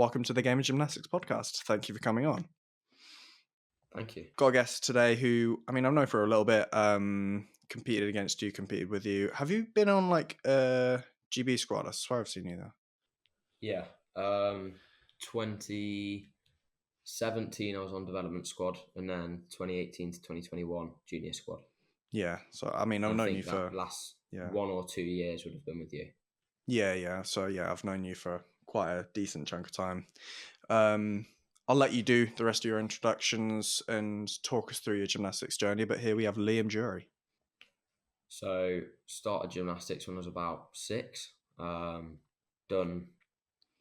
welcome to the Game of Gymnastics podcast. Thank you for coming on. Thank you. Got a guest today who, I've known for a little bit, competed against you, competed with you. Have you been on like a GB squad? I swear I've seen you there. Yeah. 2017 I was on development squad, and then 2018 to 2021 junior squad. Yeah, so I've known you for last 1 or 2 years would have been with you. Yeah. So yeah, I've known you for quite a decent chunk of time. I'll let you do the rest of your introductions and talk us through your gymnastics journey. But here we have Liam Dury. So started gymnastics when I was about 6. Done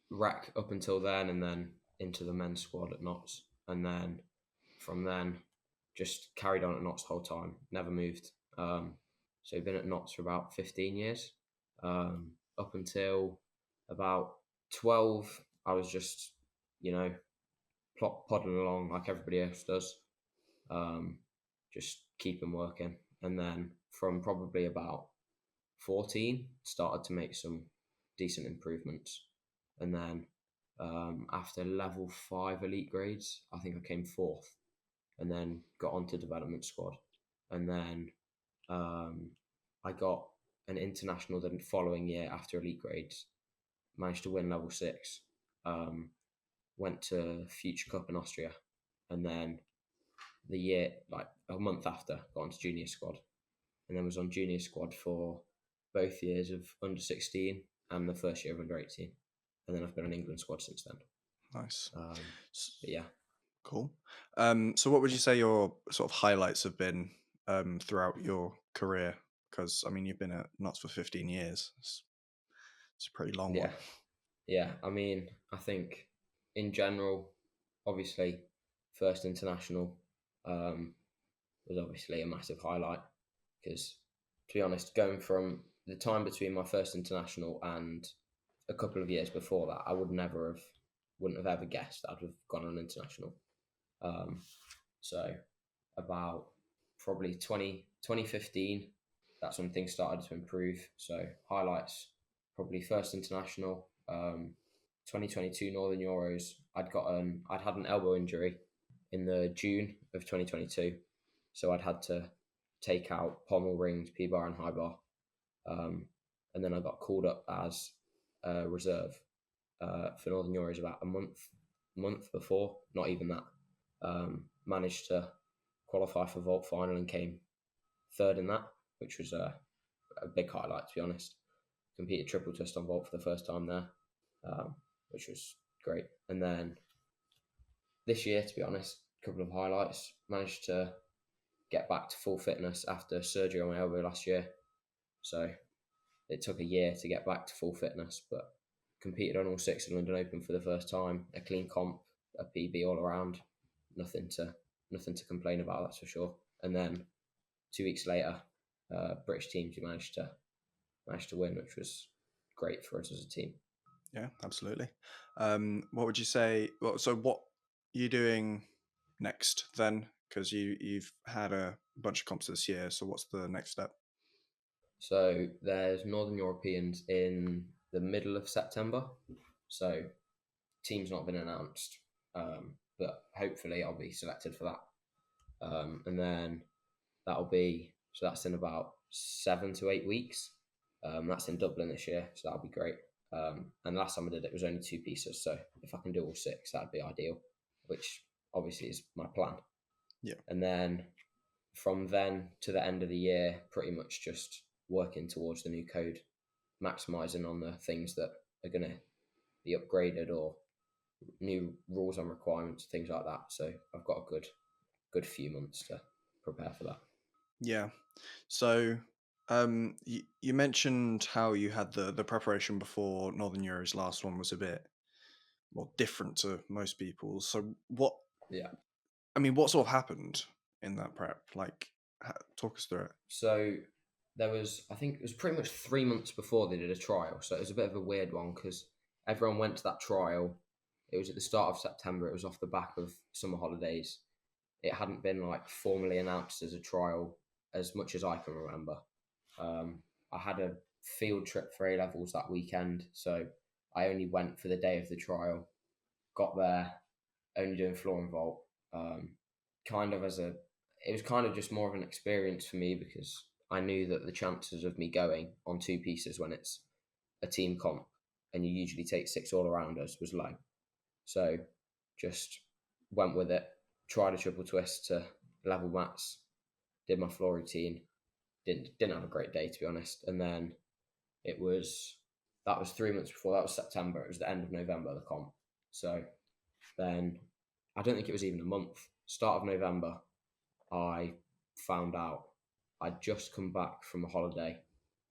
rec up until then, and then into the men's squad at Knotts, and then from then just carried on at Knotts the whole time. Never moved. So been at Knotts for about 15 years. Up until about 12, I was just, podding along like everybody else does. Just keeping working. And then from probably about 14, started to make some decent improvements. And then after level 5 elite grades, I think I came 4th, and then got onto development squad. And then I got an international the following year after elite grades, managed to win level 6, went to Future Cup in Austria, and then the year, like a month after, got onto junior squad, and then was on junior squad for both years of under 16 and the first year of under 18. And then I've been on England squad since then. Nice. But yeah. Cool. So what would you say your sort of highlights have been throughout your career? Because, you've been at Knotts for 15 years. It's a pretty long one. Yeah, I think in general, obviously, first international was obviously a massive highlight, because, to be honest, going from the time between my first international and a couple of years before that, I wouldn't have ever guessed I'd have gone on international. So about probably 2015, that's when things started to improve. So highlights, probably first international, 2022 Northern Euros. I'd had an elbow injury in the June of 2022, so I'd had to take out pommel rings, P-bar and high bar, and then I got called up as a reserve for Northern Euros about a month before, not even that. Managed to qualify for vault final and came 3rd in that, which was a big highlight, to be honest. Competed triple twist on vault for the first time there, which was great. And then this year, to be honest, a couple of highlights. Managed to get back to full fitness after surgery on my elbow last year. So it took a year to get back to full fitness, but competed on all 6 in London Open for the first time. A clean comp, a PB all around. Nothing to complain about, that's for sure. And then 2 weeks later, British teams managed to win, which was great for us as a team. Yeah, absolutely. What would you say? So what are you doing next then? Because you've had a bunch of comps this year. So what's the next step? So there's Northern Europeans in the middle of September. So team's not been announced, but hopefully I'll be selected for that. And then that's in about 7 to 8 weeks. That's in Dublin this year, so that'll be great. And last time I did it was only 2 pieces, so if I can do all 6, that'd be ideal, which obviously is my plan. Yeah. And then from then to the end of the year, pretty much just working towards the new code, maximising on the things that are going to be upgraded or new rules and requirements, things like that. So I've got a good few months to prepare for that. Yeah. So you mentioned how you had the preparation before Northern Euro's last one was a bit more different to most people. So what? Yeah. What sort of happened in that prep? Like, talk us through it. So I think it was pretty much 3 months before they did a trial. So it was a bit of a weird one because everyone went to that trial. It was at the start of September. It was off the back of summer holidays. It hadn't been formally announced as a trial as much as I can remember. I had a field trip for A-levels that weekend, so I only went for the day of the trial. got there only doing floor and vault. Kind of as a, it was kind of just more of an experience for me because I knew that the chances of me going on two pieces when it's a team comp and you usually take six all arounders was low. So just went with it, tried a triple twist to level mats, did my floor routine. Didn't have a great day to be honest. And then it was that was 3 months before. That was September. It was the end of November the comp. So then I don't think it was even a month. Start of November, I found out I'd just come back from a holiday,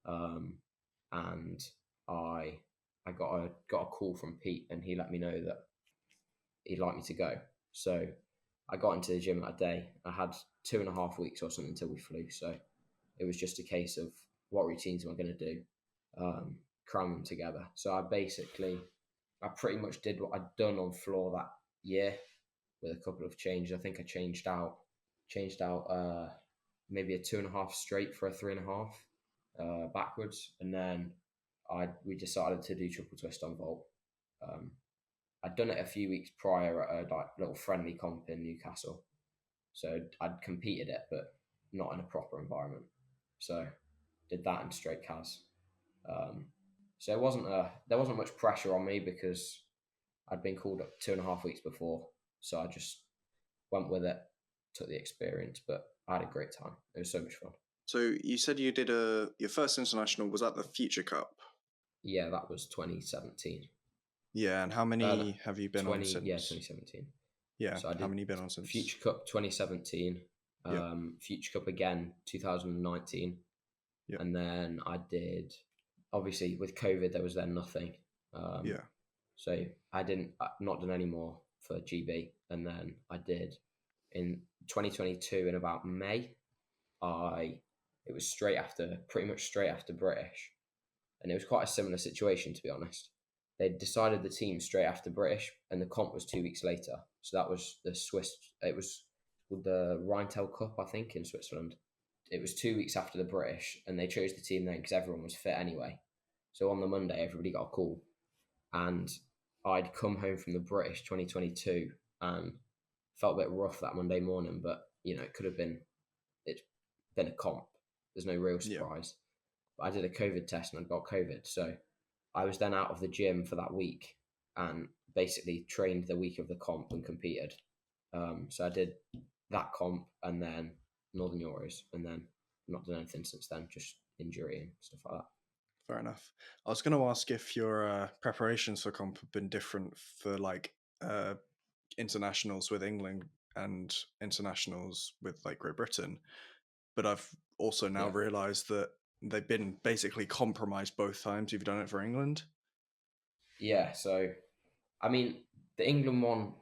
and I got a call from Pete, and he let me know that he'd like me to go. So I got into the gym that day. I had 2.5 weeks or something until we flew. So it was just a case of what routines am I going to do, cram them together. So I pretty much did what I'd done on floor that year with a couple of changes. I think I changed out maybe a 2.5 straight for a 3.5 backwards, and then we decided to do triple twist on vault. I'd done it a few weeks prior at a little friendly comp in Newcastle, so I'd competed it, but not in a proper environment. So did that in straight cas. So there wasn't much pressure on me because I'd been called up 2.5 weeks before, so I just went with it, took the experience. But I had a great time. It was so much fun. So you said you did your first international was at the Future Cup. Yeah, that was 2017. Yeah, and how many have you been on since? Yeah, 2017. Yeah, so I did how many been on since? Future Cup 2017, Yep. Future Cup again 2019, Yep. and then I did. Obviously, with COVID, there was then nothing. Yeah. So I didn't not done any more for GB, and then I did in 2022 in about May. It was pretty much straight after British, and it was quite a similar situation to be honest. They decided the team straight after British, and the comp was 2 weeks later. So that was the Swiss. It was with the Rheintel Cup, I think, in Switzerland. It was 2 weeks after the British, and they chose the team then because everyone was fit anyway. So on the Monday, everybody got a call, and I'd come home from the British 2022 and felt a bit rough that Monday morning, but it could have been it's been a comp. There's no real surprise. Yeah. But I did a COVID test and I got COVID, so I was then out of the gym for that week and basically trained the week of the comp and competed. So I did that comp and then Northern Euros, and then not done anything since then, just injury and stuff like that. Fair enough. I was going to ask if your preparations for comp have been different for internationals with England and internationals with Great Britain, but I've also now realised that they've been basically compromised both times you've done it for England. Yeah, so I mean the England one,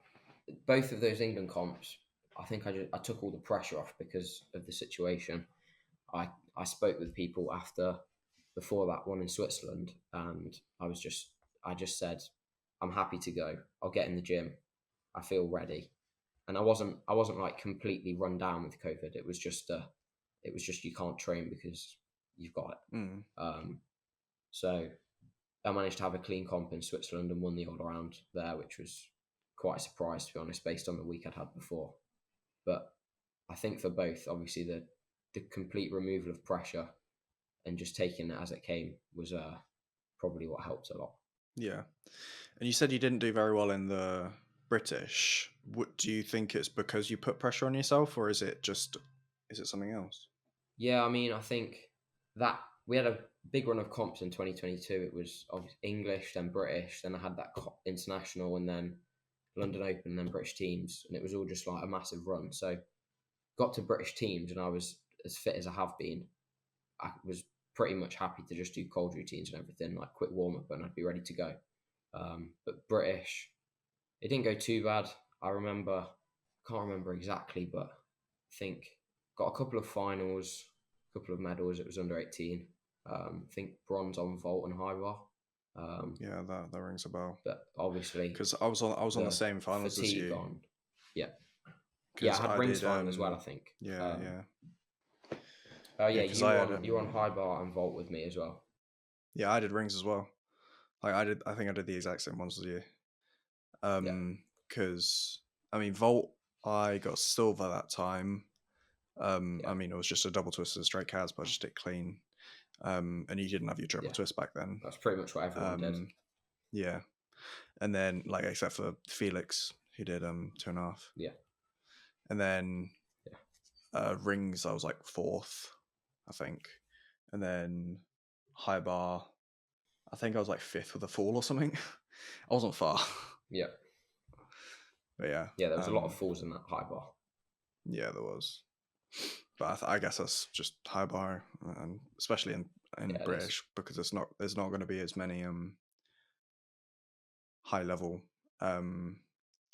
both of those England comps, I think I took all the pressure off because of the situation. I spoke with people before that one in Switzerland, and I just said, I'm happy to go. I'll get in the gym. I feel ready. And I wasn't like completely run down with COVID. It was just you can't train because you've got it. So I managed to have a clean comp in Switzerland and won the all around there, which was quite a surprise to be honest, based on the week I'd had before. But I think for both, obviously the complete removal of pressure and just taking it as it came was probably what helped a lot. Yeah. And you said you didn't do very well in the British. What do you think it's because you put pressure on yourself, or is it something else? Yeah, I mean, I think that we had a big run of comps in 2022. It was English, then British, then I had that international, and then London Open, and then British teams, and it was all just like a massive run. So got to British teams, and I was as fit as I have been. I was pretty much happy to just do cold routines and everything, like quick warm up, and I'd be ready to go. But British, it didn't go too bad. I can't remember exactly, but I think got a couple of finals, a couple of medals. It was under 18. I think bronze on vault and high bar. Yeah, that rings a bell. But obviously, because I was on the same finals as you. Yeah, I had rings final as well. I think. Yeah. Oh yeah, you were on high bar and vault with me as well. Yeah, I did rings as well. I think I did the exact same ones as you. Yeah. Because I mean, vault, I got silver that time. Yeah. I mean, it was just a double twist and straight calves, but I just did clean. And you didn't have your triple Yeah. twist back then. That's pretty much what everyone did. Um, yeah, and then like except for Felix, who did 2.5, Yeah. and then Yeah. rings I was like fourth, I think, and then high bar, I think I was like fifth with a fall or something. I wasn't far, Yeah. but yeah, Yeah. There was a lot of falls in that high bar. yeah, there was. But I guess that's just high bar, and especially in Yeah, it is. British, because there's not going to be as many high level um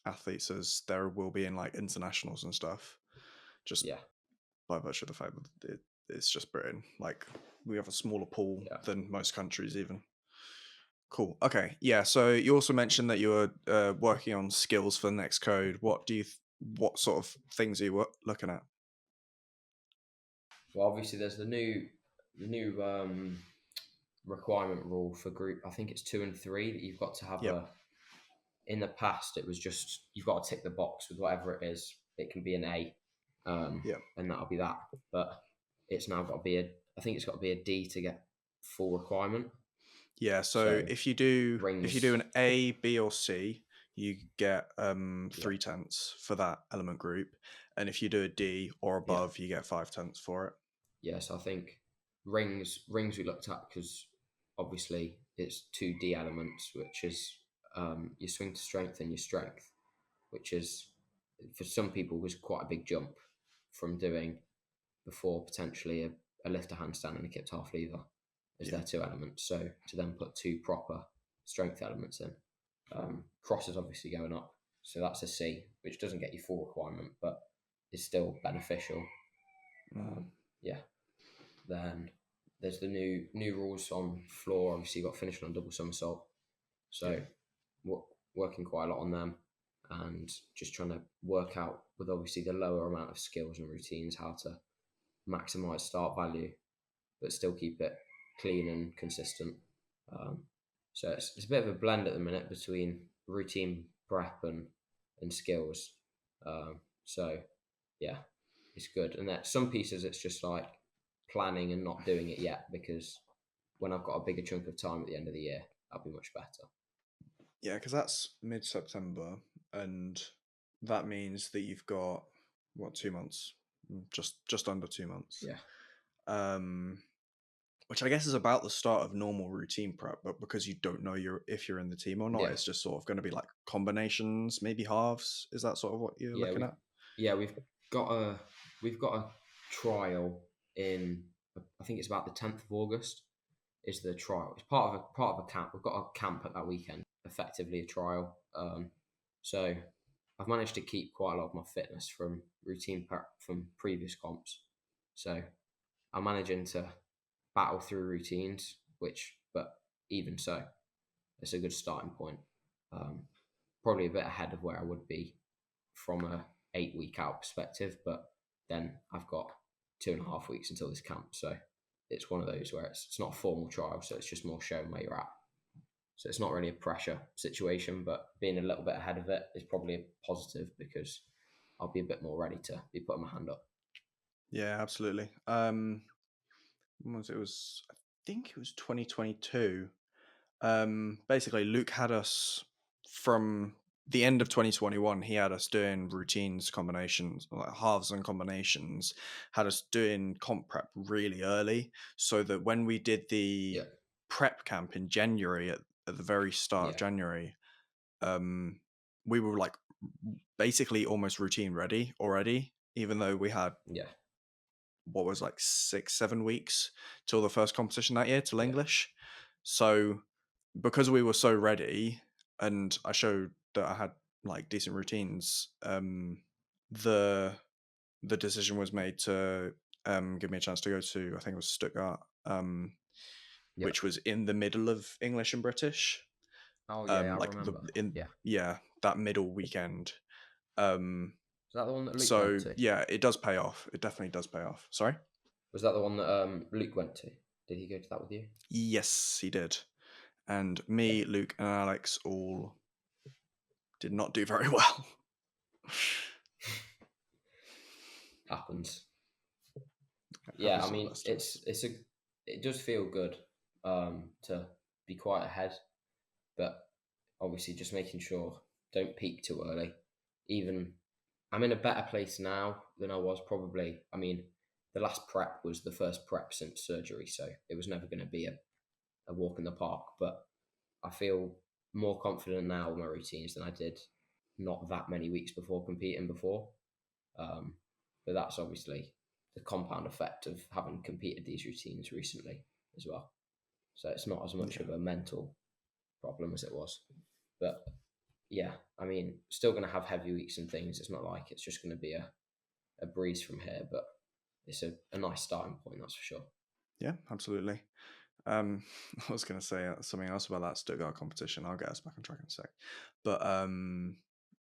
athletes as there will be in like internationals and stuff. Just Yeah. by virtue of the fact that it's just Britain. Like we have a smaller pool Yeah. than most countries, even. Cool. Okay. Yeah. So you also mentioned that you were working on skills for the next code. What sort of things are you looking at? Well, obviously, there's the new requirement rule for group. I think it's 2 and 3 that you've got to have Yep. a. In the past, it was just you've got to tick the box with whatever it is. It can be an A, Yep. and that'll be that. But it's now got to be a. I think it's got to be a D to get full requirement. Yeah. So So if you do rings, an A, B, or C, you get yeah, 3/10 for that element group, and if you do a D or yeah, above, you get 5/10 for it. yes. I think rings we looked at because obviously it's 2D elements, which is your swing to strength and your strength, which is for some people was quite a big jump from doing before potentially a lifter handstand and a kipped half lever as Yeah. their 2 elements. So to then put 2 proper strength elements in, cross is obviously going up. So that's a C, which doesn't get you full requirement, but is still beneficial. Mm. Yeah. Then there's the new rules on floor. Obviously, you've got finishing on double somersault. Yeah. So working quite a lot on them and just trying to work out with obviously the lower amount of skills and routines how to maximize start value but still keep it clean and consistent. Um, so it's a bit of a blend at the minute between routine prep and skills. So yeah, it's good. And that some pieces it's just like planning and not doing it yet because when I've got a bigger chunk of time at the end of the year, I'll be much better. Yeah, because that's mid-September, and that means that you've got what, 2 months, just under 2 months. Yeah, Um, which I guess is about the start of normal routine prep, but because you don't know if you're in the team or not, yeah, it's just sort of going to be like combinations, maybe halves. Is that sort of what you're yeah. looking at? We've got a we've got a trial in I think it's about the 10th of August is the trial. It's part of a camp. We've got a camp at that weekend, effectively a trial. So I've managed to keep quite a lot of my fitness from routine prep from previous comps. So I'm managing to battle through routines, which but even so, it's a good starting point. Um, Probably a bit ahead of where I would be from a 8 week out perspective, but then I've got 2.5 weeks until this camp, so it's one of those where it's not a formal trial, so it's just more showing where you're at. So it's not really a pressure situation, but being a little bit ahead of it is probably a positive because I'll be a bit more ready to be putting my hand up. Yeah, absolutely. When was it? I think it was 2022. Basically, Luke had us from the end of 2021. He had us doing routines, combinations, like halves and combinations. Had us doing comp prep really early, so that when we did the Yeah, prep camp in January, at the very start of yeah, January, um, we were like basically almost routine ready already. Even though we had yeah, what was like 6 7 weeks till the first competition that year till yeah, English. So because we were so ready and I showed that I had like decent routines, the the decision was made to give me a chance to go to, I think it was Stuttgart, yeah. which was in the middle of English and British. Oh yeah, I Like the remember. in Yeah, yeah, that middle weekend. Um was that the one that Luke went so to? yeah, it does pay off. It definitely does pay off. Sorry? Was that the one that Luke went to? Did he go to that with you? Yes, he did. And Yeah, me, Luke, and Alex all did not do very well. Happens. It Yeah, happens I to the mean, best of us. it does feel good to be quite ahead, but obviously just making sure don't peak too early. Even I'm in a better place now than I was probably. I mean, the last prep was the first prep since surgery, so it was never going to be a walk in the park. But I feel more confident now with my routines than I did not that many weeks before competing before. Um, but that's obviously the compound effect of having competed these routines recently as well. So it's not as much Yeah. of a mental problem as it was. But yeah, I mean, still going to have heavy weeks and things. It's not like it's just going to be a breeze from here, but it's a nice starting point, that's for sure. Yeah, absolutely. I was going to say something else about that Stuttgart competition. I'll get us back on track in a sec. But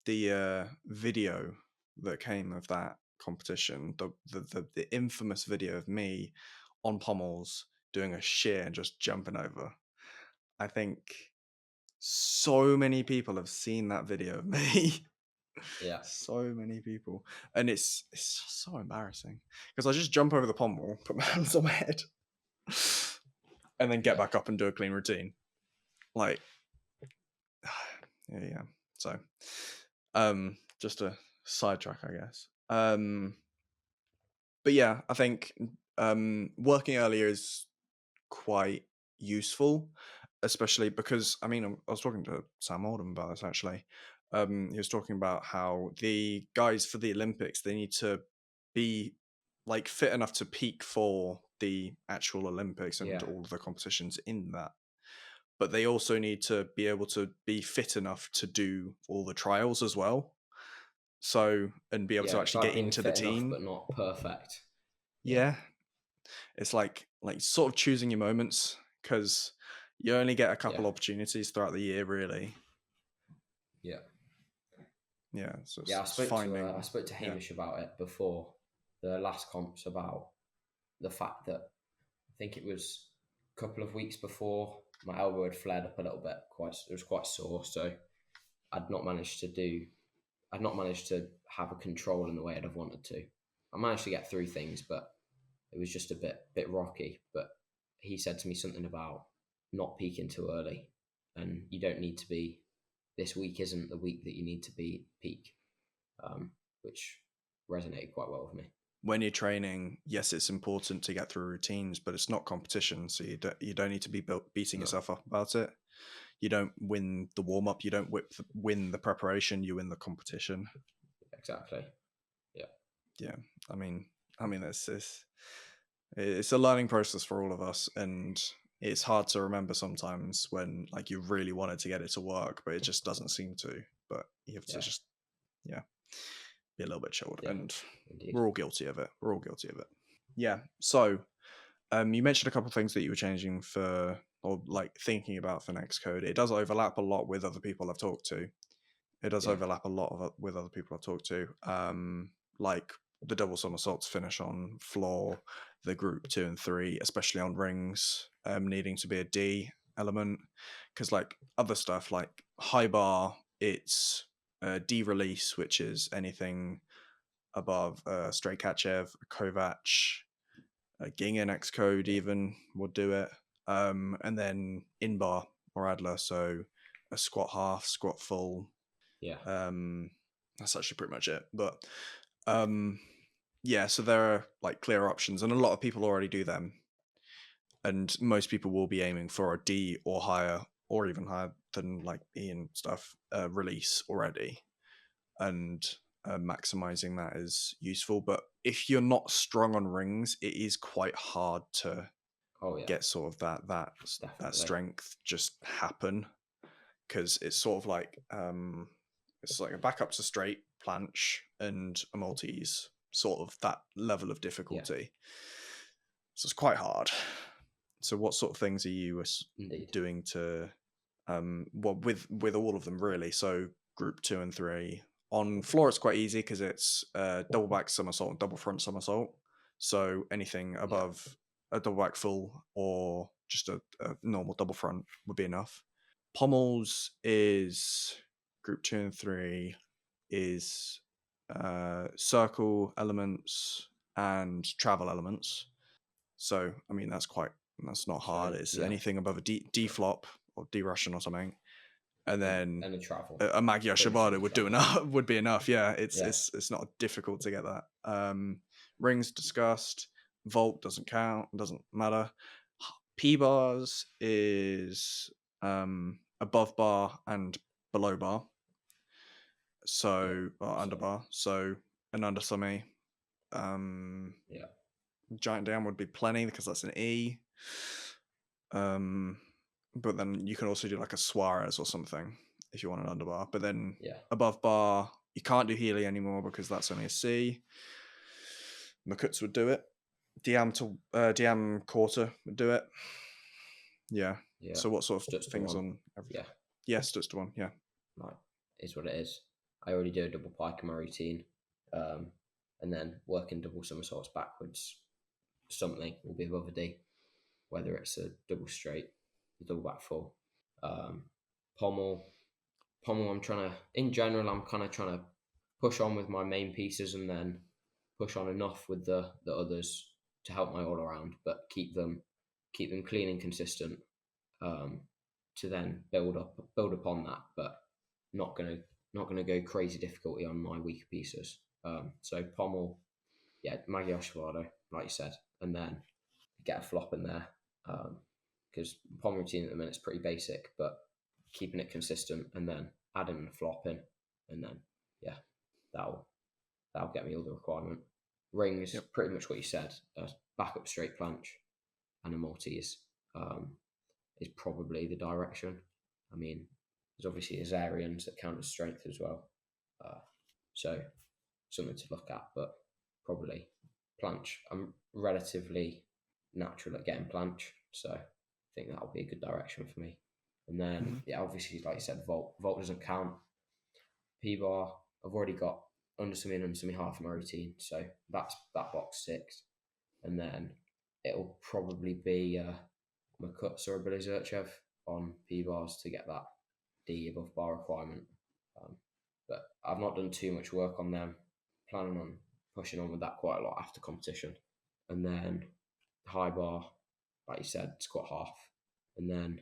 the video that came of that competition, the infamous video of me on pommels doing a shear and just jumping over. I think so many people have seen that video of me. Yeah, So many people, and it's just so embarrassing because I just jump over the pommel, put my hands on my head, and then get yeah, back up and do a clean routine. Like, yeah. So, just a sidetrack, I guess. But yeah, I think working earlier is quite useful, especially because I mean I was talking to Sam Oldham about this actually. He was talking about how the guys for the Olympics they need to be like fit enough to peak for the actual Olympics and yeah, all of the competitions in that. But they also need to be able to be fit enough to do all the trials as well. So and be able yeah. to It's actually like get being into the fit enough team. but not perfect. Yeah, Yeah, it's like sort of choosing your moments because you only get a yeah, couple opportunities throughout the year, really. yeah, Yeah, so yeah. it's finding. I spoke to Yeah, Hamish about it before the last comps about the fact that I think it was a couple of weeks before my elbow had flared up a little bit. It was quite sore, so I'd not managed to do. I'd not managed to have a control in the way I'd have wanted to. I managed to get through things, but it was just a bit rocky. But he said to me something about not peaking too early, and you don't need to be. This week isn't the week that you need to be peak, which resonated quite well with me. when you're training, yes, it's important to get through routines, but it's not competition, so you don't need to be beating No, yourself up about it. You don't win the warm up. You don't win the preparation. You win the competition. exactly. Yeah, Yeah, I mean, it's a learning process for all of us, and it's hard to remember sometimes when like you really wanted to get it to work, but it just doesn't seem to. But you have to yeah, just yeah be a little bit chilled, yeah. and Indeed. we're all guilty of it. We're all guilty of it. Yeah. So you mentioned a couple of things that you were changing for or like thinking about for next code. It does overlap a lot with other people I've talked to. It does Yeah, overlap a lot with other people I've talked to. Like the double somersaults finish on floor, the group 2 and 3, especially on rings, needing to be a D element. Because like other stuff like high bar, it's D release, which is anything above straight Kachev, Kovac, Gingen X code yeah, even would do it. And then in bar or Adler, so a squat half, squat full, yeah, that's actually pretty much it. But um, yeah, so there are like clear options, and a lot of people already do them. And most people will be aiming for a D or higher, or even higher than like E and stuff release already, and maximizing that is useful. But if you're not strong on rings, it is quite hard to oh yeah, get sort of that definitely. strength just happen because it's like a backup to straight planche and a Maltese, sort of that level of Yeah, difficulty. So it's quite hard. So what sort of things are you indeed. doing to well with all of them really? So group 2 and 3 on floor it's quite easy because it's double back somersault and double front somersault. So anything Yeah, above a double back full or just a normal double front would be enough. Pommels is group 2 and 3 is circle elements and travel elements. So I mean that's not So hard. It's yeah, anything above a D flop or D Russian or something, and then and a travel. a Magyar Pretty sure Shabada the would do travel. enough. Would be enough. Yeah, Yeah, it's not difficult to get that. Rings discussed. Vault doesn't count. Doesn't matter. P bars is above bar and below bar. yeah. So or So under bar. So an under semi. yeah, Giant down would be plenty because that's an E. Um, but then you can also do like a Suarez or something if you want an underbar. But then yeah, above bar, you can't do Healy anymore because that's only a C. Makutz would do it. Diam quarter would do it. Yeah. yeah. So what sort of Stuts to things one. on every? Yeah, Yes, just one. Yeah. like is what it is. I already do a double pike in my routine, and then working double somersaults backwards. Something will be above a D, whether it's a double straight, a double back full, um, pommel. Pommel, I'm trying to, in general, I'm kind of trying to push on with my main pieces and then push on enough with the others to help my all around, but keep them clean and consistent, um, to then build upon that, but not gonna not gonna go crazy difficulty on my weaker pieces. So pommel, yeah, Magyar Shavado, like you said, and then get a flop in there, because pommel routine at the minute is pretty basic, but keeping it consistent and then adding a flop in, and then yeah, that'll that'll get me all the requirement. Rings, Yep. pretty much what you said. Back up straight planche and a Maltese, um, is probably the direction. I mean, there's obviously Azarians that count as strength as well, so something to look at, but probably planche. I'm relatively natural at getting planche, so I think that'll be a good direction for me. And then, Mm-hmm. yeah, obviously, like you said, vault. Vault doesn't count. P bar, I've already got under semi and under semi half in my routine, so that's that box six. And then it'll probably be Makutz or a Billy Zurchev on P bars to get that D above bar requirement. Um, but I've not done too much work on them. Planning on pushing on with that quite a lot after competition. And then high bar, like you said, squat half. And then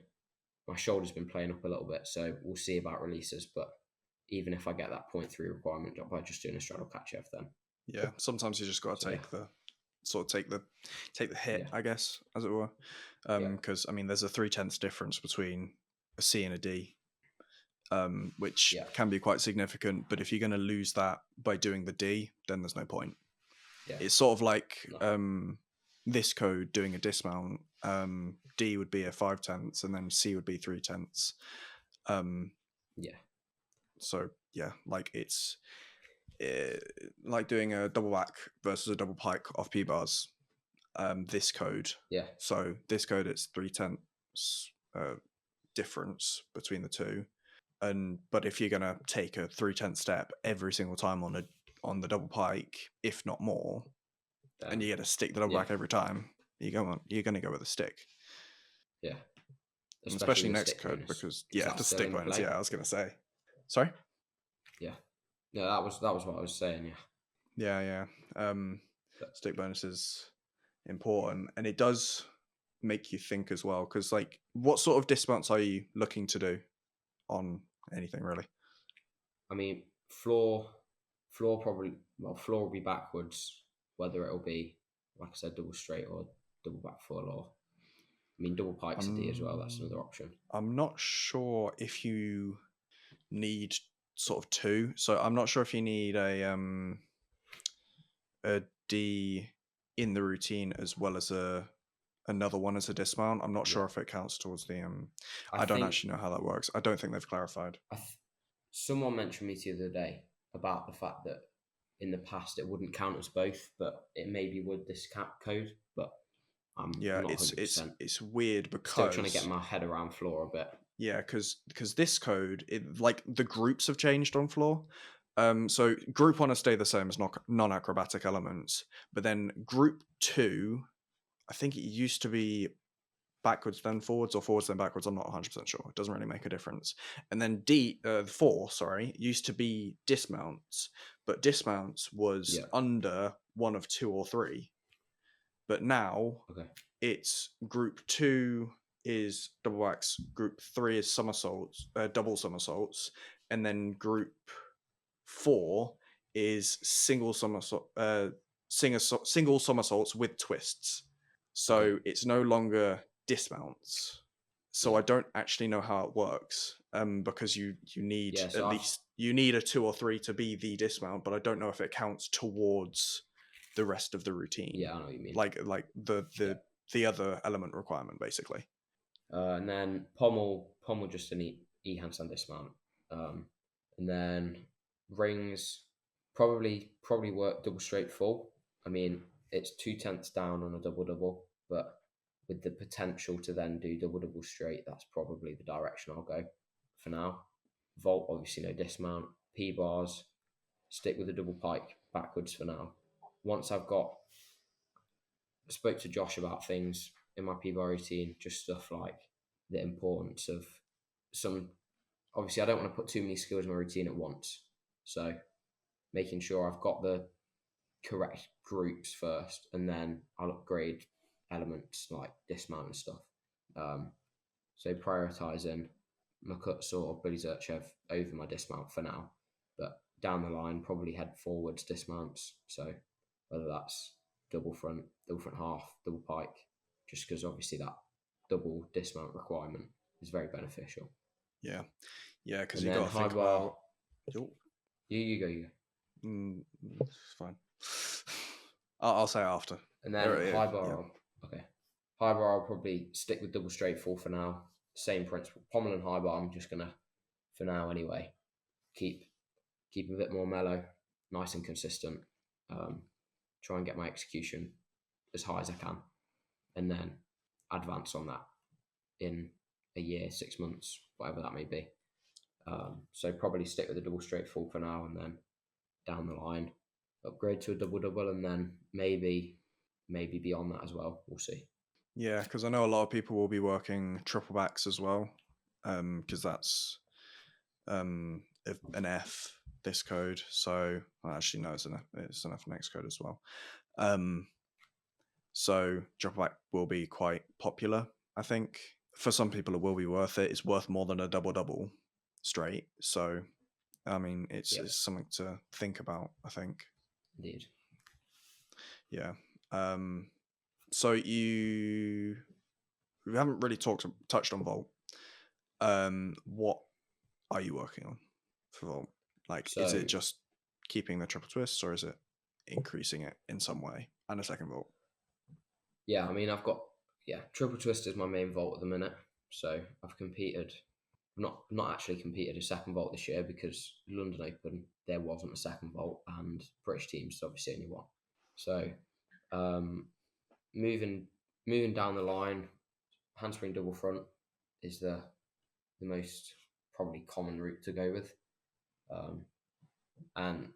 my shoulder's been playing up a little bit, so we'll see about releases. But even if I get that 0.3 requirement by just doing a straddle catch F, then Yeah. Sometimes you just got to so yeah, take the hit, yeah, I guess, as it were. yeah, Because I mean, there's a 3/10 difference between a C and a D. Which yeah, can be quite significant. But if you're going to lose that by doing the D, then there's no point. yeah, It's sort of like no, this code doing a dismount. D would be a 5/10, and then C would be 3/10. yeah, So yeah, like it's like doing a double back versus a double pike off P bars. This code. yeah, So this code, it's 3/10 difference between the two. But if you're gonna take a 3/10 step every single time on the double pike, if not more, and then you get to stick the double yeah, back every time, you're gonna go with a stick. yeah, And especially especially with a next stick code bonus because because yeah, that's the still stick in bonus. play. Yeah, I was gonna say. Sorry. Yeah, no, that was what I was saying. Yeah, Yeah. but Stick bonus is important, and it does make you think as well. Because like, what sort of dismounts are you looking to do on anything really? I mean, floor probably floor will be backwards, whether it'll be like I said, double straight or double back full, or I mean, double pikes a D as well. That's another Um, option. I'm not sure if you need sort of two. So I'm not sure if you need a D in the routine as well as another one as a dismount. I'm not Yeah, sure if it counts towards the I I don't think actually know how that works. I don't think they've clarified. I th- someone mentioned me to the other day about the fact that in the past it wouldn't count as both, but it maybe would this cap code. But I'm Yeah, not it's 100%. it's weird Still trying to get because my head around floor a bit. yeah, because this code, like the groups have changed on floor. So group one will stay the same as non-acrobatic elements, but then group two, I think it used to be backwards then forwards, or forwards then backwards. I'm not 100% sure. It doesn't really make a difference. And then 4, sorry, used to be dismounts, but dismounts was Yeah. under one of 2 or 3. But now Okay. it's group 2 is double backs, group 3 is somersaults, double somersaults, and then group 4 is single somersaults with twists. Okay. So it's no longer dismounts. So Yeah. I don't actually know how it works, because you need Yeah. at So least you need a 2 or 3 to be the dismount, but I don't know if it counts towards the rest of the routine, I know what you mean. like Yeah. the other element requirement, basically. And then pommel just an e handstand dismount. And then rings probably work double straight full. I mean, it's 2/10 down on a double double, but with the potential to then do double double straight, that's probably the direction I'll go for now. Vault, obviously no dismount. P bars, stick with the double pike backwards for now. Once I've got spoke to Josh about things in my P-bar routine, just stuff like the importance of some. Obviously, I don't want to put too many skills in my routine at once, so making sure I've got the correct groups first, and then I'll upgrade elements like dismount and stuff. Um, so prioritizing my cuts or Billy Zerchev over my dismount for now, but down the line probably head forwards dismounts. So whether that's double front half, double pike, just because obviously that double dismount requirement is very beneficial. Yeah, yeah, because And you then got to high think bar, about. Oh, you go. it's fine. I'll say after. And then Yeah, high yeah, bar, okay. High bar, I'll probably stick with double straight full for now. Same principle. Pommel and high bar, I'm just gonna, for now anyway, keep a bit more mellow, nice and consistent. Um, try and get my execution as high as I can, and then advance on that in a year, 6 months, whatever that may be. So probably stick with a double straight full for now, and then down the line upgrade to a double double, and then maybe beyond that as well. We'll see. yeah. Because I know a lot of people will be working triple backs as well, because that's an F this code. So actually no, it's an F next code as well. So triple back will be quite popular. I think for some people it will be worth it. It's worth more than a double double straight. So I mean, Yep, it's something to think about, I think. indeed. Yeah. So we haven't really touched on Vault. What are you working on for Vault? Like, is So it just keeping the triple twists, or is it increasing it in some way? And a second Vault. yeah, I mean, I've got triple twist is my main vault at the minute. So I've competed, not actually competed a second vault this year because London Open there wasn't a second vault and British teams obviously only one. So um, moving down the line, handspring double front is the most probably common route to go with, and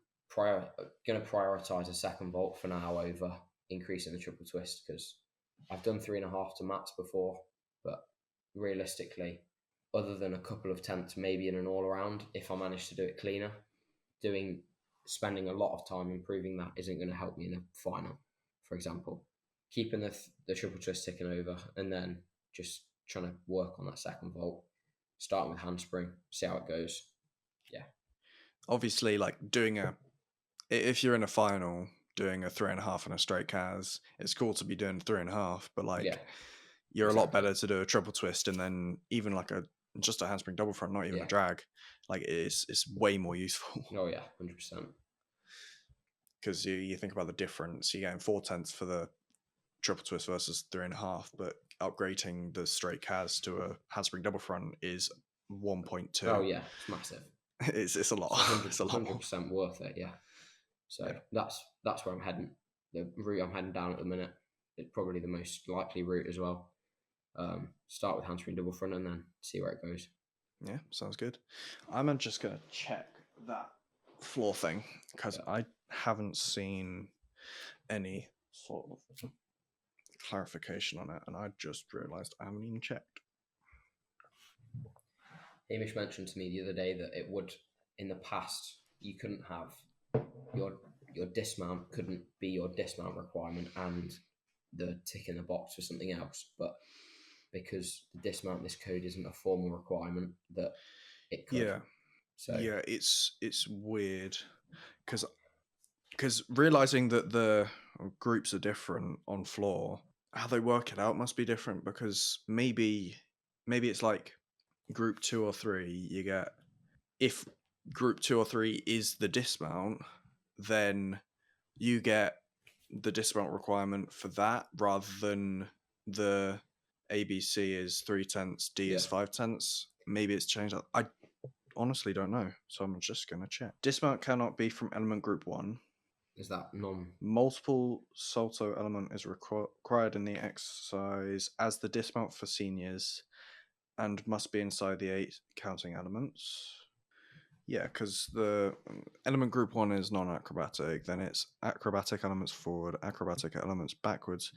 going to prioritize a second vault for now over increasing the triple twist because I've done 3.5 to mats before, but realistically, other than a couple of tenths maybe in an all around, if I manage to do it cleaner, spending a lot of time improving that isn't going to help me in a final, for example. Keeping the triple twist ticking over and then just trying to work on that second vault, starting with handspring, see how it goes. Yeah. Obviously, like if you're in a final doing a 3.5 and a straight cas, it's cool to be doing 3.5, but Yeah, like you're a lot exactly. better to do a triple twist and then even like just a handspring double front, not even Yeah. a drag. Like it's way more useful. Oh yeah, 100%. Because you think about the difference. You're getting 4/10 for the triple twist versus 3.5, but upgrading the straight cas to a handspring double front is 1.2. Oh yeah, it's massive. It's a lot. It's It's a lot more. 100% worth it. Yeah. So Yeah. that's where I'm heading. The route I'm heading down at the minute is probably the most likely route as well. Start with handspring double front and then see where it goes. Yeah, sounds good. I'm just gonna check that floor thing because Yeah. I haven't seen any sort of clarification on it, and I just realised I haven't even checked. Hamish mentioned to me the other day that it would, in the past, you couldn't have your dismount couldn't be your dismount requirement and the tick in the box for something else, but because the dismount in this code isn't a formal requirement, that it could. Yeah, So yeah, it's weird because realizing that the groups are different on floor, how they work it out must be different because maybe it's like group 2 or 3, you get, if group 2 or 3 is the dismount, then you get the dismount requirement for that rather than the ABC is 3/10, D yeah, is 5/10. Maybe it's changed. I honestly don't know, so I'm just gonna check. Dismount cannot be from element group 1. is that non? Multiple salto element is required in the exercise as the dismount for seniors and must be inside the 8 counting elements. Yeah, because the element group 1 is non-acrobatic, then it's acrobatic elements forward, acrobatic elements backwards,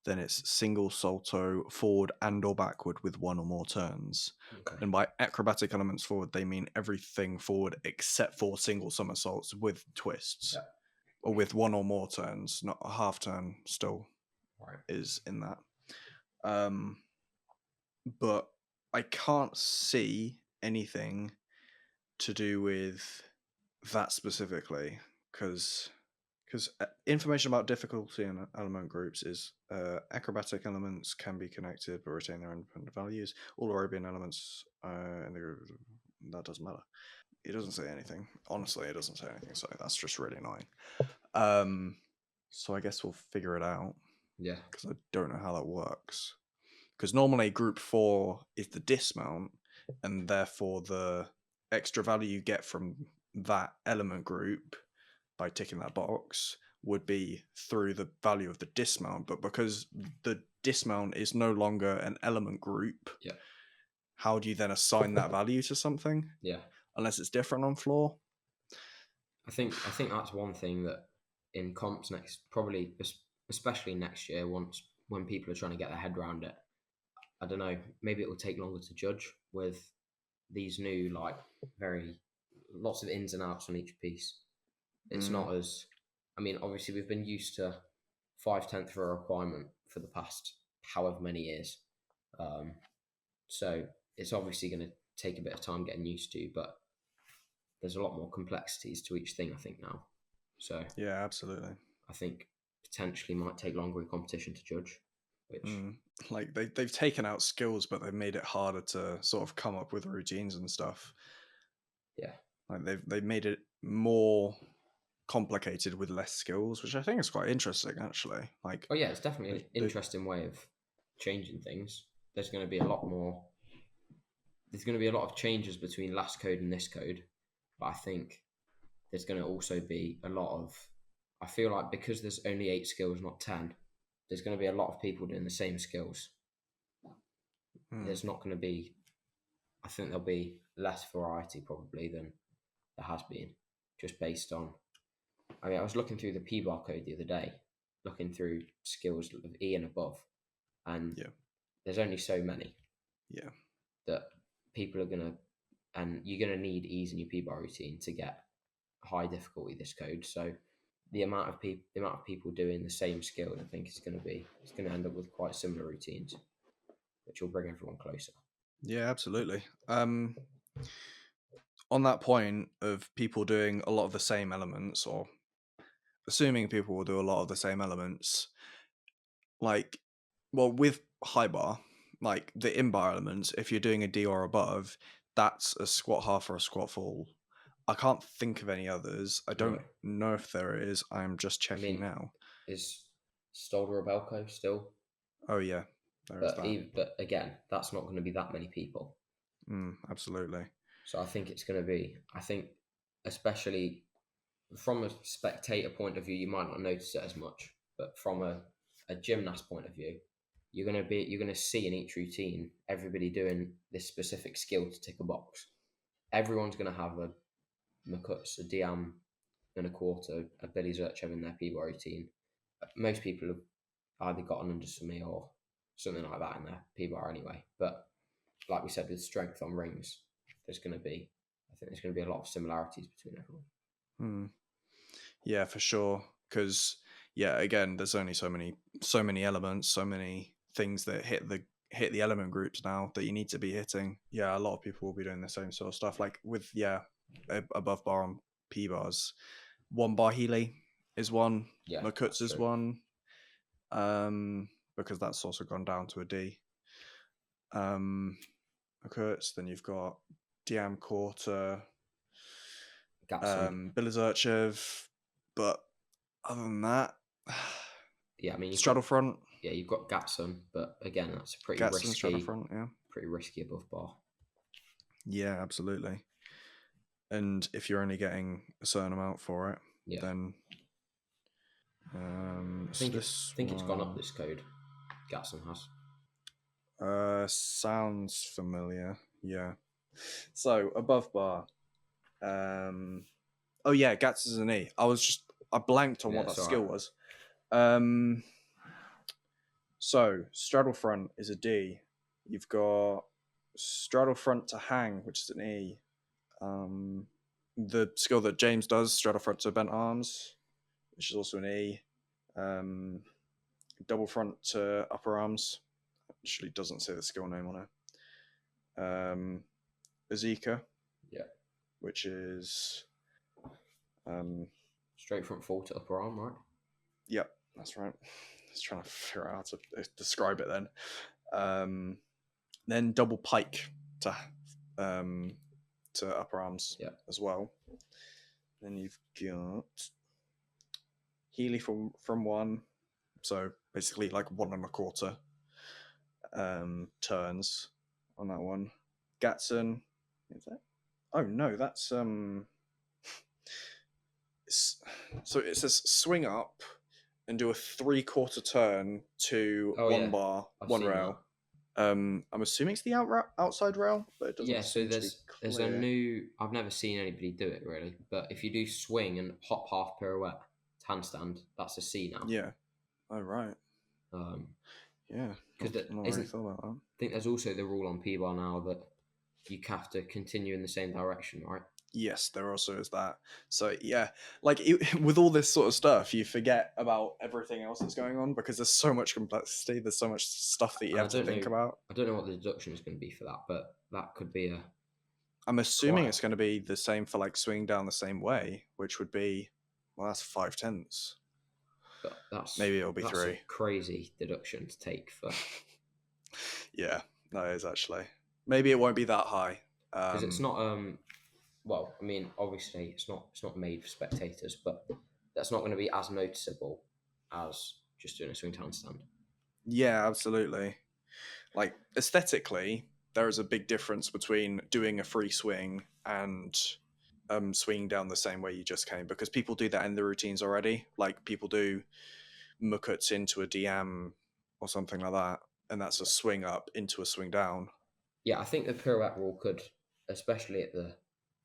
then it's single salto forward and or backward with 1 or more turns. Okay. And by acrobatic elements forward, they mean everything forward except for single somersaults with twists. Yeah. Or with 1 or more turns, not a half turn still Right. is in that. But I can't see anything to do with that specifically because information about difficulty in element groups is acrobatic elements can be connected but retain their independent values. All aerobian elements in the group, that doesn't matter. It doesn't say anything. Honestly, it doesn't say anything, so that's just really annoying. So I guess we'll figure it out Yeah. because I don't know how that works. Because normally group 4 is the dismount, and therefore the extra value you get from that element group by ticking that box would be through the value of the dismount. But because the dismount is no longer an element group, Yeah. how do you then assign that value to something? Yeah. Unless it's different on floor. I think that's one thing that in comps next, probably especially next year, once when people are trying to get their head around it, I don't know, maybe it will take longer to judge with these new, like, very lots of ins and outs on each piece. It's not as, I mean, obviously we've been used to 5/10 for a requirement for the past however many years, so it's obviously going to take a bit of time getting used to, but there's a lot more complexities to each thing, I think, now. So Yeah, absolutely. I think potentially might take longer in competition to judge, which Like they've taken out skills, but they've made it harder to sort of come up with routines and stuff. yeah, Like they've made it more complicated with less skills, which I think is quite interesting actually. Like oh yeah, it's definitely an they interesting way of changing things. There's going to be a lot more. There's going to be a lot of changes between last code and this code, but I think there's going to also be a lot of. I feel like because there's only 8 skills, not 10, there's going to be a lot of people doing the same skills. There's not going to be. I think there'll be less variety probably than there has been, just based on. I mean, I was looking through the P bar code the other day, looking through skills of E and above, and yeah, there's only so many yeah, that people are gonna, and you're gonna need E's in your P bar routine to get high difficulty this code. So the amount of people doing the same skill, I think is going to be, it's going to end up with quite similar routines, which will bring everyone closer. yeah, absolutely. On that point of people doing a lot of the same elements, or assuming people will do a lot of the same elements, like, well, with high bar, like the in bar elements, if you're doing a D or above, that's a squat half or a squat full. I can't think of any others. I No, don't know if there is. I'm just I checking mean, now. is Stolder a Belko still? Oh yeah, there is But that. even, but again, that's not going to be that many people. Absolutely. So I think it's going to be. I think, especially from a spectator point of view, you might not notice it as much, but from a gymnast point of view, you're gonna see in each routine everybody doing this specific skill to tick a box. Everyone's gonna have a McCuts, a Diam and a quarter, a Billy Zurchev in their P bar routine. Most people either gotten under some me or something like that in their P-bar anyway. But like we said, with strength on rings, I think there's going to be a lot of similarities between everyone. Hmm. Yeah, for sure. Because yeah, again, there's only so many elements, so many things that hit the element groups now that you need to be hitting. Yeah, a lot of people will be doing the same sort of stuff. Like with above bar on P bars, one bar Healy is one, Yeah, Makuts that's is true. one, because that's also gone down to a D. Makuts, then you've got Diam Quarter, Gatson. Bilizurchev, but other than that, Yeah, I mean straddle front, you've got Gatson, but again, that's a Gatson straddle front, yeah. pretty risky above bar. Yeah, absolutely. And if you're only getting a certain amount for it, Yeah, then I think it's gone up this code. Gatson has. sounds familiar. Yeah. So above bar. Um oh yeah, Gats is an E. I blanked on Yeah, what that it's all skill right. was. So straddle front is a D. You've got straddle front to hang, which is an E. The skill that James does, straddle front to bent arms, which is also an E. Double front to upper arms. Actually, doesn't say the skill name on it. Azika, Yeah, which is straight front fall to upper arm, right? yep, that's right. I was trying to figure out how to describe it then. Then double pike to upper arms Yeah, as well. Then you've got Healy from one, so basically like 1.25 turns on that one. Gatson, is that? Oh no, that's so it says swing up and do a 3/4 turn to oh one yeah, bar, I've one seen that. rail. I'm assuming it's the outside rail, but it doesn't Yeah, so seem to be there's a clear. new. I've never seen anybody do it really, but if you do swing and hop half pirouette handstand, that's a C now. Yeah. Oh right. Um, Yeah. because that Not really isn't. thought about that. I think there's also the rule on P bar now that you have to continue in the same direction, right? Yes, there also is that. So yeah, like with all this sort of stuff, you forget about everything else that's going on because there's so much complexity. There's so much stuff that you And have to think about. I don't know what the deduction is going to be for that, but that could be a I'm assuming quite. it's going to be the same for like swinging down the same way, which would be, well, that's 5/10. But Maybe it'll be that's a 3. crazy deduction to take for Yeah, that is actually. Maybe it won't be that high. because it's not. Well, I mean, obviously, it's not made for spectators, but that's not going to be as noticeable as just doing a swing handstand. Yeah, absolutely. Like aesthetically, there is a big difference between doing a free swing and swinging down the same way you just came because people do that in the routines already. Like people do mukuts into a DM or something like that, and that's a swing up into a swing down. Yeah, I think the pirouette rule could, especially at the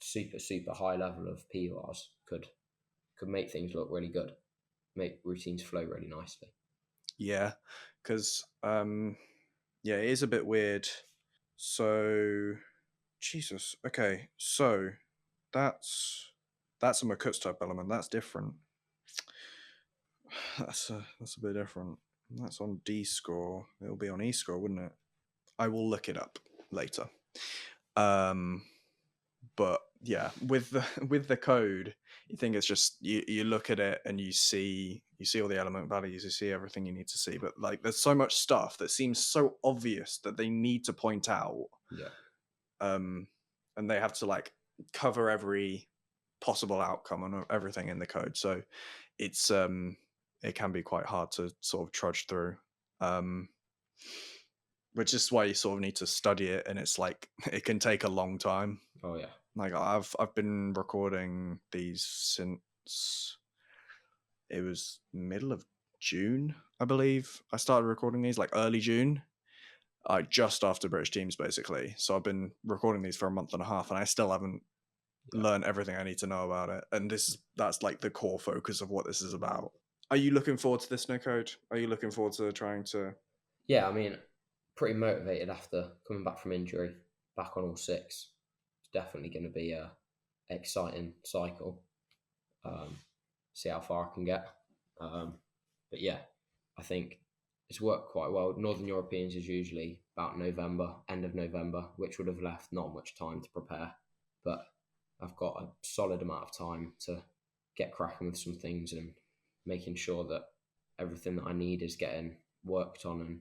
super high level of PRs, could make things look really good, make routines flow really nicely. Yeah, because yeah, it is a bit weird. So Jesus. Okay, so that's a Makuts type element. That's different. That's a bit different. That's on D score. It'll be on E score, wouldn't it? I will look it up later. Um, but yeah, with the with the code, you think it's just you look at it and you see all the element values, you see everything you need to see. But like, there's so much stuff that seems so obvious that they need to point out. Yeah. And they have to like cover every possible outcome and everything in the code. So it's it can be quite hard to sort of trudge through. Which is why you sort of need to study it, and it's like it can take a long time. Oh yeah. Like I've been recording these since it was middle of June, I believe. I started recording these like early June, just after British Teams, basically. So I've been recording these for a month and a half, and I still haven't Yeah. learned everything I need to know about it. And that's like the core focus of what this is about. Are you looking forward to this new code? Are you looking forward to trying to? Yeah, I mean, pretty motivated after coming back from injury, back on all six. It's definitely going to be a exciting cycle. Um, see how far I can get. But yeah, I think it's worked quite well. Northern Europeans is usually about November, end of November, which would have left not much time to prepare. But I've got a solid amount of time to get cracking with some things and making sure that everything that I need is getting worked on and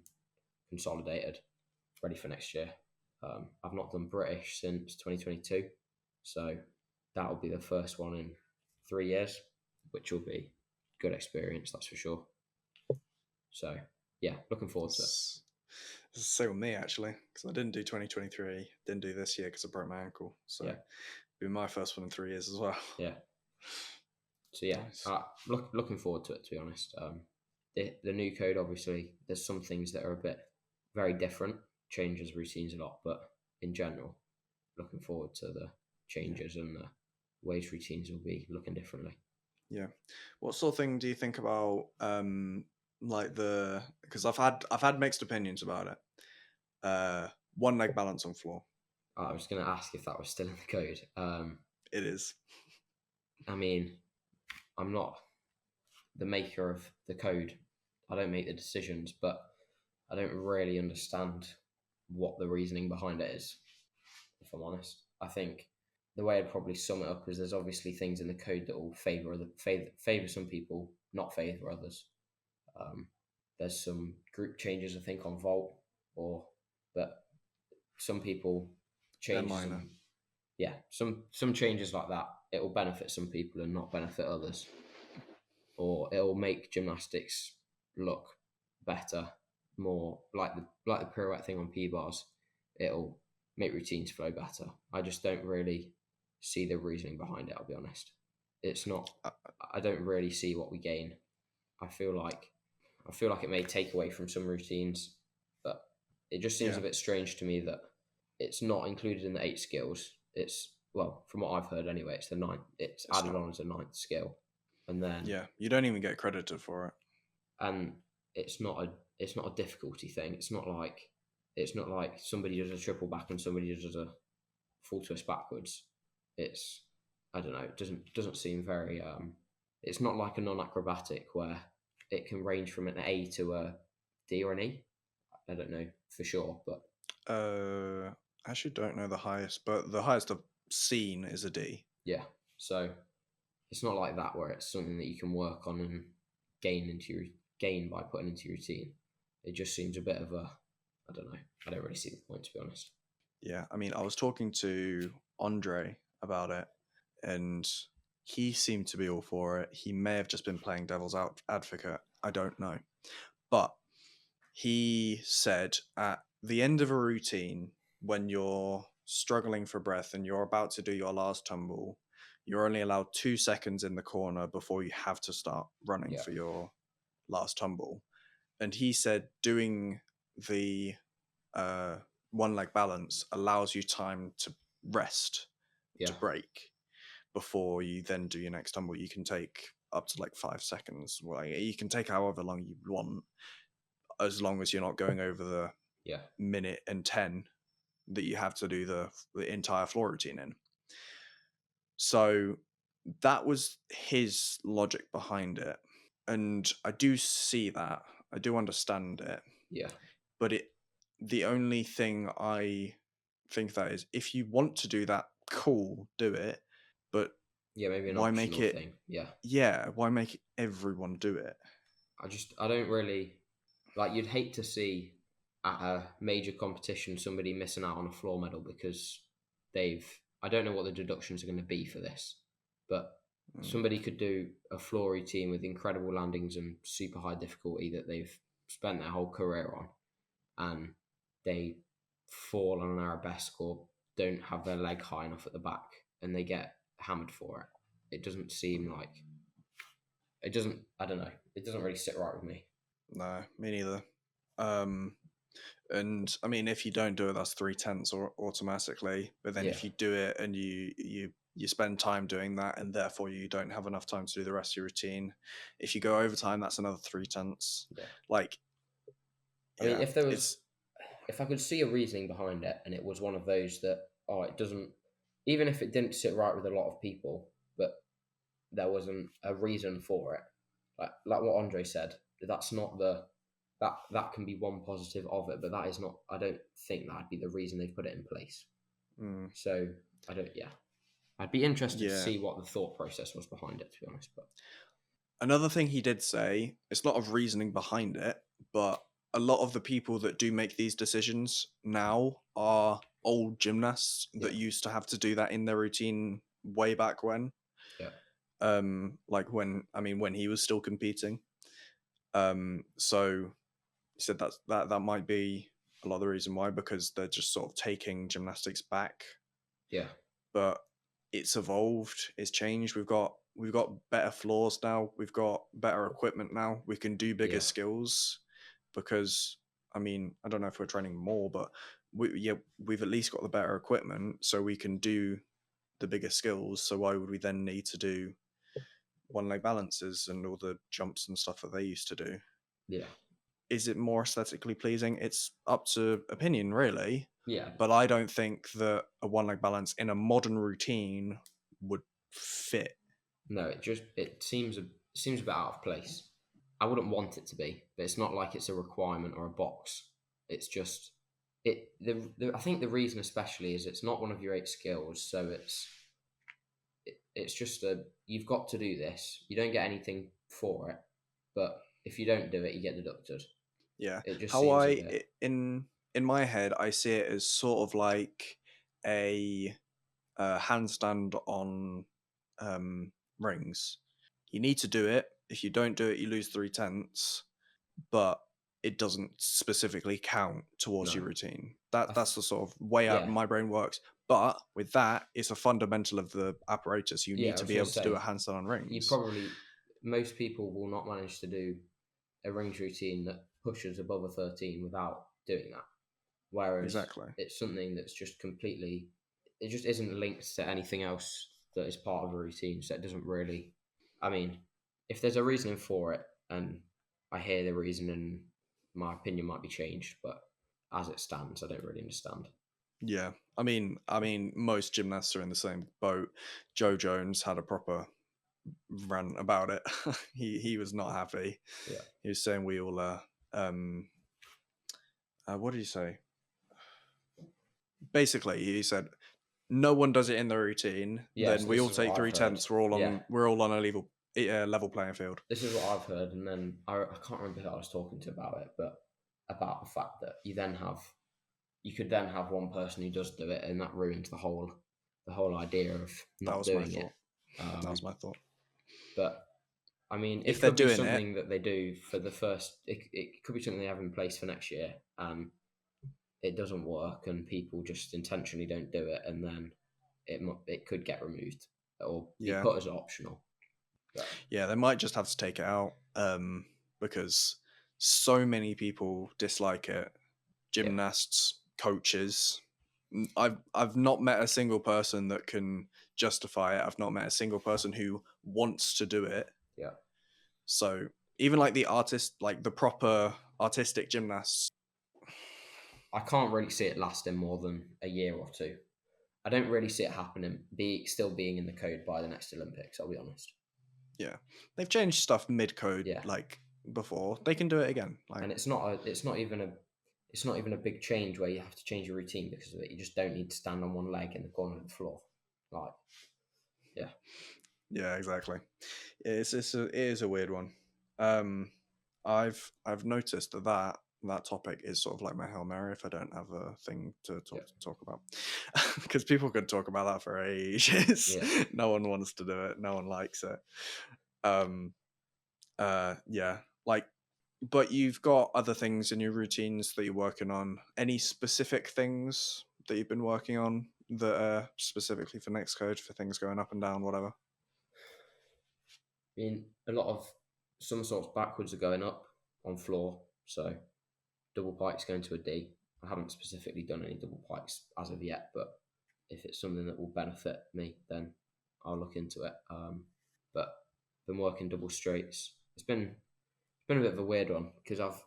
consolidated, ready for next year. I've not done British since 2022, so that'll be the first one in 3 years, which will be good experience, that's for sure. So yeah, looking forward to it. It's the same with me actually, because I didn't do 2023, didn't do this year because I broke my ankle. So Yeah, it'll be my first one in 3 years as well. yeah. So yeah, Nice. looking forward to it. To be honest, the new code obviously there's some things that are a bit very different, changes routines a lot, but in general, looking forward to the Yeah. changes and the ways routines will be looking differently. Yeah. What sort of thing do you think about like the because I've had mixed opinions about it. One leg balance on floor. I was going to ask if that was still in the code. It is. I mean, I'm not the maker of the code. I don't make the decisions, but I don't really understand what the reasoning behind it is, if I'm honest. I think the way I'd probably sum it up is there's obviously things in the code that will favor some people, not favor others. Um, there's some group changes, I think, on Vault, or but some people They're changes minor. and yeah, some changes like that. It will benefit some people and not benefit others, or it will make gymnastics look better, more like the pirouette thing on P bars. It'll make routines flow better. I just don't really see the reasoning behind it. I'll be honest. It's not. Uh, I don't really see what we gain. I feel like I feel like it may take away from some routines, but it just seems yeah. a bit strange to me that it's not included in the 8 skills. It's well, from what I've heard anyway, it's the ninth. It's It's added not. on as a ninth skill, and then Yeah. You don't even get credited for it. and it's not a difficulty thing. It's not like somebody does a triple back and somebody does a full twist backwards. It's I don't know. It doesn't seem very. It's not like a non-acrobatic where it can range from an A to a D or an E. I don't know for sure, but I actually don't know the highest, but the highest I've seen is a D. yeah. So it's not like that where it's something that you can work on and gain by putting into your routine. It just seems a bit of a I don't know. I don't really see the point to be honest. Yeah. I mean, I was talking to Andre about it, and he seemed to be all for it. He may have just been playing devil's advocate. I don't know. But he said at the end of a routine, when you're struggling for breath and you're about to do your last tumble, you're only allowed 2 seconds in the corner before you have to start running Yeah, for your last tumble. And he said doing the uh, one leg balance allows you time to rest, yeah, to break before you then do your next tumble. You can take up to like 5 seconds. Well, you can take however long you want, as long as you're not going over the yeah, minute and 10 that you have to do the entire floor routine in. So that was his logic behind it. And I do see that. I do understand it. yeah, But the only thing I think that is if you want to do that, cool, do it. But yeah. Maybe an why make optional it thing. Yeah, why make everyone do it? I don't really like. You'd hate to see at a major competition somebody missing out on a floor medal because they've. I don't know what the deductions are going to be for this, but Mm, somebody could do a floor routine with incredible landings and super high difficulty that they've spent their whole career on, and they fall on an arabesque or don't have their leg high enough at the back, and they get hammered for it. It doesn't seem like it doesn't. I don't know. It doesn't really sit right with me. no, me neither. Um And I mean, if you don't do it, that's 3/10 or automatically. But then Yeah, if you do it and you spend time doing that, and therefore you don't have enough time to do the rest of your routine, if you go overtime, that's another 3/10. yeah. Like, I mean, yeah, it's if I could see a reasoning behind it, and it was one of those that, oh, it doesn't, even if it didn't sit right with a lot of people, but there wasn't a reason for it, like what Andre said, that's not the that can be one positive of it, but that is not. I don't think that'd be the reason they put it in place. mm, So I don't. Yeah, I'd be interested to yeah. see what the thought process was behind it. To be honest, but Another thing he did say, it's not of reasoning behind it, but a lot of the people that do make these decisions now are old gymnasts yeah, that used to have to do that in their routine way back when. yeah, Like when I mean when he was still competing. So he said that might be a lot of the reason why, because they're just sort of taking gymnastics back. yeah, But it's evolved, it's changed. We've got better floors now. We've got better equipment now. We can do bigger yeah, skills because I mean I don't know if we're training more, but we've at least got the better equipment, so we can do the bigger skills. So why would we then need to do one leg balances and all the jumps and stuff that they used to do? yeah, Is it more aesthetically pleasing? It's up to opinion, really. yeah. But I don't think that a one leg balance in a modern routine would fit. No, it seems a bit out of place. I wouldn't want it to be, but it's not like it's a requirement or a box. It's just I think the reason especially is it's not one of your eight skills, so it's just a you've got to do this. You don't get anything for it, but if you don't do it, you get deducted. Yeah. It just How seems a I bit. in my head I see it as sort of like a, handstand on rings. You need to do it. If you don't do it, you lose 3/10. But it doesn't specifically count towards No. your routine. I th- That's the sort of way out yeah, my brain works. But with that, it's a fundamental of the apparatus. You yeah. need I to was be going able to to do a say handstand on you rings. probably most people will not manage to do a rings routine that pushes above a 13 without doing that. Whereas Exactly. it's something that's just completely, it just isn't linked to anything else that is part of a routine. So it doesn't really, I mean, if there's a reasoning for it and I hear the reason and my opinion might be changed, but as it stands, I don't really understand. Yeah. I mean, most gymnasts are in the same boat. Joe Jones had a proper rant about it. He was not happy. Yeah. He was saying we all um what did he say? Basically, he said no one does it in the routine. Yeah. Then So we this all is what take I've three heard. tenths. Yeah. We're all on a level playing field. This is what I've heard. And then I can't remember who I was talking to about it, but about the fact that you could then have one person who does do it, and that ruins the whole idea of That not was my doing thought. it. That was Um, my thought. but I mean, If it they're could be doing it, something that they do for the first. It could be something they have in place for next year, and it doesn't work, and people just intentionally don't do it, and then it could get removed or be yeah, put as optional. But yeah, they might just have to take it out because so many people dislike it. yeah, Gymnasts, coaches. I've not met a single person that can justify it. I've not met a single person who wants to do it. yeah, So even like like the proper artistic gymnasts, I can't really see it lasting more than a year or two. I don't really see it happening, be still being in the code by the next Olympics. I'll be honest. yeah, they've changed stuff mid code Yeah, like before. They can do it again. Like, and it's not even a big change where you have to change your routine because of it. You just don't need to stand on one leg in the corner of the floor. Like, yeah, yeah, exactly. It is a weird one. Um, I've noticed that topic is sort of like my Hail Mary if I don't have a thing to yeah, talk about, because people could talk about that for ages. yeah. No one wants to do it. No one likes it. Um, yeah, like, but you've got other things in your routines that you're working on. Any specific things that you've been working on that are specifically for next code, for things going up and down, whatever? I mean, a lot of some sorts backwards are going up on floor, so double pike's going to a D. I haven't specifically done any double pikes as of yet, but if it's something that will benefit me, then I'll look into it. But been working double straights. It's been a bit of a weird one because I've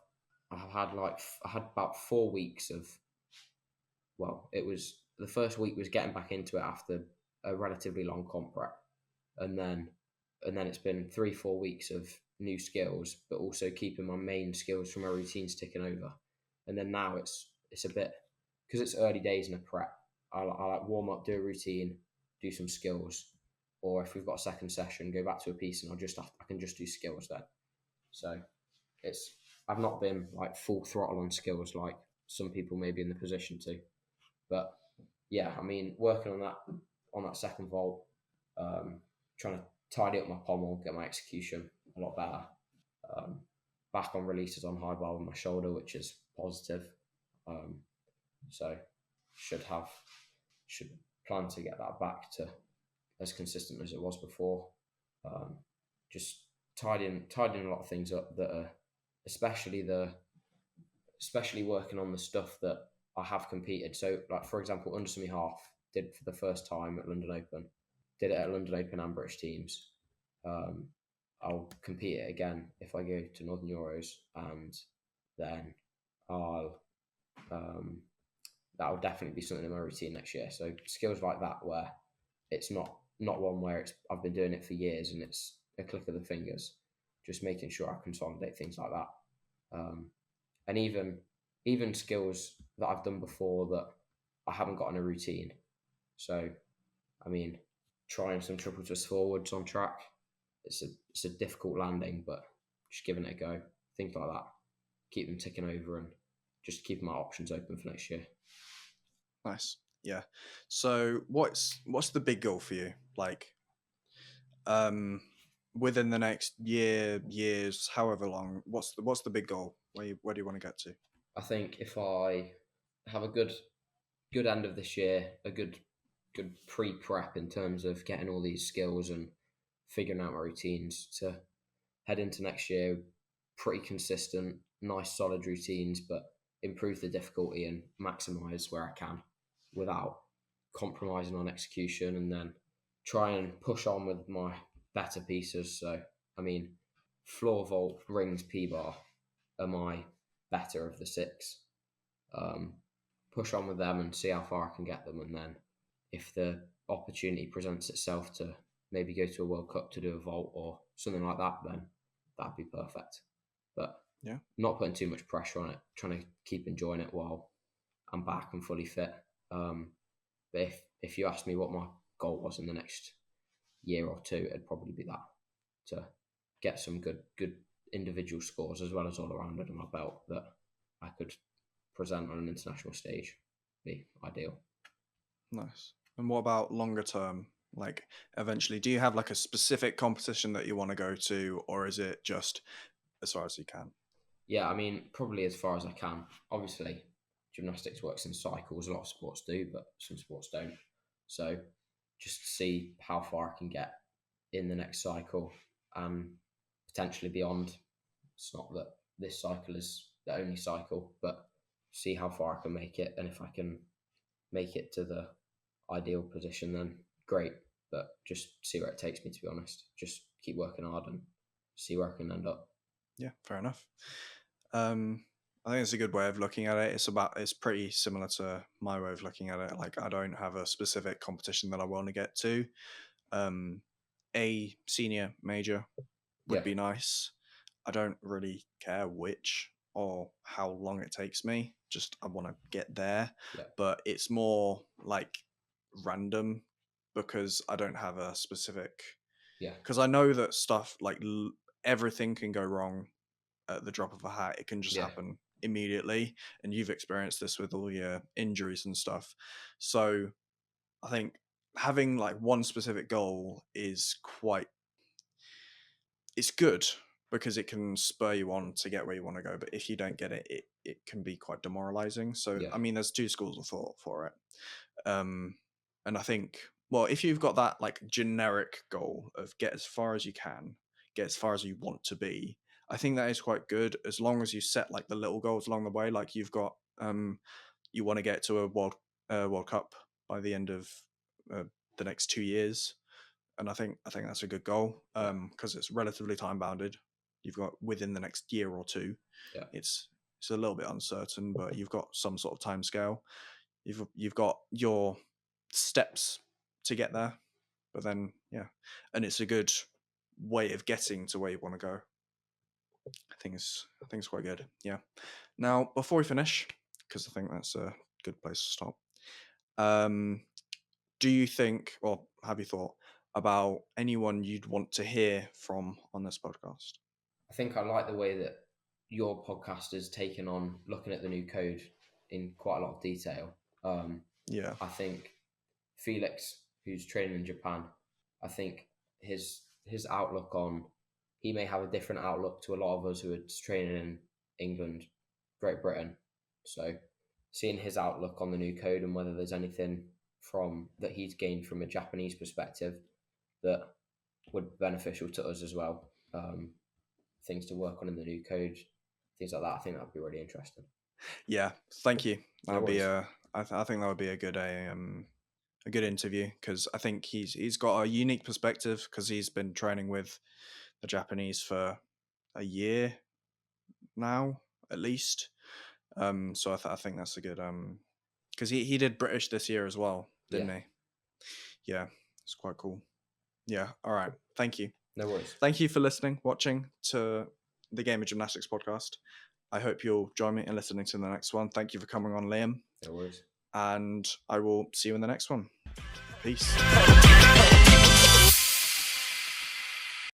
had I had about 4 weeks of, well, it was the first week was getting back into it after a relatively long comp prep, and then it's been 3 4 weeks of new skills, but also keeping my main skills from my routines ticking over, and then now it's a bit, because it's early days in a prep. I like warm up, do a routine, do some skills, or if we've got a second session, go back to a piece, and I can just do skills then. So it's I've not been like full throttle on skills like some people may be in the position to, but yeah, I mean, working on that second vault, trying to tidy up my pommel, get my execution a lot better. Um, Back on releases on high bar with my shoulder, which is positive. Um, so should plan to get that back to as consistent as it was before. Um, just tidying a lot of things up that are, especially especially working on the stuff that I have competed. So, like for example, under semi half did for the first time at London Open, did it at London Open and British teams. Um, I'll compete it again if I go to Northern Euros, and then I'll um, that'll definitely be something in my routine next year. So skills like that, where it's not one where it's I've been doing it for years and it's a click of the fingers, just making sure I consolidate things like that. Um, and even skills that I've done before that I haven't got in a routine. So, I mean, trying some triple twist forwards on track. It's a difficult landing, but just giving it a go. Things like that. Keep them ticking over and just keep my options open for next year. Nice. Yeah. So what's the big goal for you? Like, um, within the next year, years, however long, what's the big goal? Where do you want to get to? I think if I have a good end of this year, a good pre prep in terms of getting all these skills and figuring out my routines to head into next year, pretty consistent, nice solid routines, but improve the difficulty and maximize where I can without compromising on execution, and then try and push on with my better pieces. So, I mean, floor vault, rings, P bar are my better of the six. Um, Push on with them and see how far I can get them. And then if the opportunity presents itself to maybe go to a World Cup to do a vault or something like that, then that'd be perfect. But Yeah. not putting too much pressure on it, trying to keep enjoying it while I'm back and fully fit. But if you ask me what my goal was in the next year or two, it'd probably be that, to get some good individual scores as well as all around under my belt that I could present on an international stage. Be ideal. Nice. And what about longer term? Like, eventually, do you have like a specific competition that you want to go to, or is it just as far as you can? Yeah, I mean, probably as far as I can. Obviously, gymnastics works in cycles. A lot of sports do, but some sports don't. So, just see how far I can get in the next cycle and potentially beyond. It's not that this cycle is the only cycle, but see how far I can make it. And if I can make it to the ideal position, then great. But just see where it takes me, to be honest. Just keep working hard and see where I can end up. Yeah, fair enough. I think it's a good way of looking at it. It's pretty similar to my way of looking at it. Like, I don't have a specific competition that I want to get to. Um, a senior major would Yeah, be nice. I don't really care which or how long it takes me. Just I want to get there. yeah, But it's more like random because I don't have a specific. yeah, Because I know that stuff like everything can go wrong at the drop of a hat. It can just yeah, happen immediately. And you've experienced this with all your injuries and stuff. So I think having like one specific goal is it's good because it can spur you on to get where you want to go. But if you don't get it, it can be quite demoralizing. So yeah, I mean, there's two schools of thought for it. And I think, well, if you've got that like generic goal of get as far as you can, get as far as you want to be, I think that is quite good as long as you set like the little goals along the way. Like you've got You want to get to a World Cup by the end of the next 2 years, and I think that's a good goal Yeah. because it's relatively time bounded. You've got within the next year or two. Yeah. It's a little bit uncertain, but you've got some sort of time scale. You've got your steps to get there, but then and it's a good way of getting to where you want to go. I think it's quite good. Yeah. Now, before we finish, because I think that's a good place to stop. Do you think, or have you thought about anyone you'd want to hear from on this podcast? I think I like the way that your podcast has taken on looking at the new code in quite a lot of detail. Yeah. I think Felix, who's training in Japan, I think his outlook on he may have a different outlook to a lot of us who are training in England, Great Britain. So seeing his outlook on the new code and whether there's anything from that he's gained from a Japanese perspective that would be beneficial to us as well. Things to work on in the new code, things like that. I think that'd be really interesting. Yeah. Thank you. That No would be worries. I think that would be a good interview because I think he's got a unique perspective because he's been training with the Japanese for a year now at least. So I think that's a good because he did British this year as well, didn't Yeah, he? Yeah, it's quite cool. Yeah. All right. Thank you. no worries. Thank you for listening, watching to the Game of Gymnastics podcast. I hope you'll join me in listening to the next one. Thank you for coming on, Liam. No worries. And I will see you in the next one. Peace.